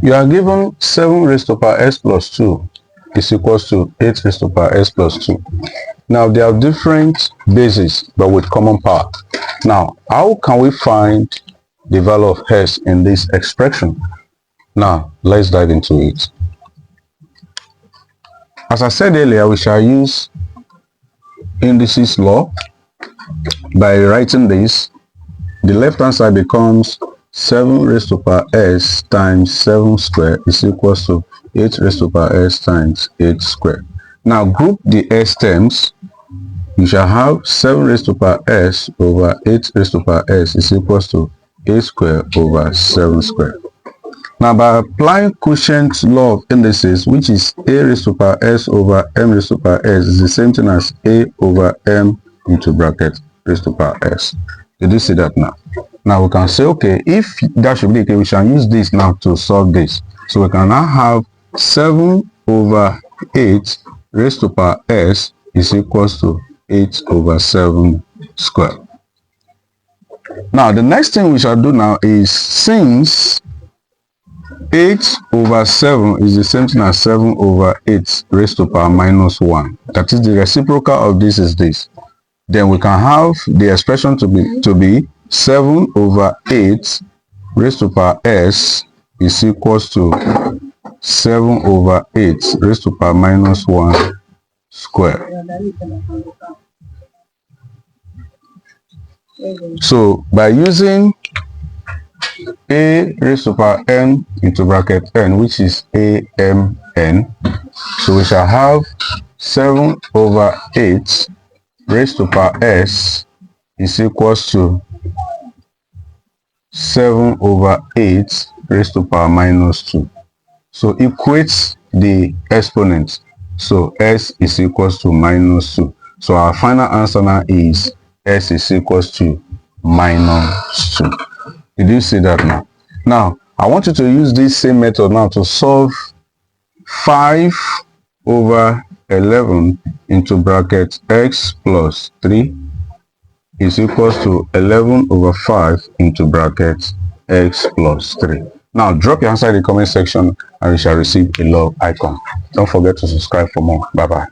You are given 7 raised to power s plus 2 is equals to 8 raised to power s plus 2. Now, they have different bases, but with common power. Now, how can we find the value of s in this expression? Now, let's dive into it. As I said earlier, we shall use indices law. By writing this, the left hand side becomes 7 raised to power s times 7 square is equals to 8 raised to power s times 8 square. Now group the s terms. You shall have 7 raised to power s over 8 raised to power s is equals to 8 square over 7 square. Now by applying quotient law of indices, which is a raised to power s over m raised to power s, is the same thing as a over m into bracket raised to power s. Did you see that now? Now we can say, okay, if that should be the case, we shall use this now to solve this. So we can now have 7 over 8 raised to power s is equals to 8 over 7 square. Now the next thing we shall do now is, since 8 over 7 is the same thing as 7 over 8 raised to power minus 1, that is, the reciprocal of this is this, then we can have the expression to be 7 over 8 raised to power s is equals to 7 over 8 raised to power minus 1 square. So by using a raised to power n into bracket n, which is amn, so we shall have 7 over 8 raised to power s is equals to 7 over 8 raised to power minus 2. So equates the exponents. So s is equals to minus 2. So our final answer now is s is equals to minus 2. Did you see that now? Now, I want you to use this same method now to solve 5 over 11 into bracket x plus 3 is equals to 11 over 5 into bracket x plus 3. Now drop your answer in the comment section and you shall receive a love icon. Don't forget to subscribe for more. Bye bye.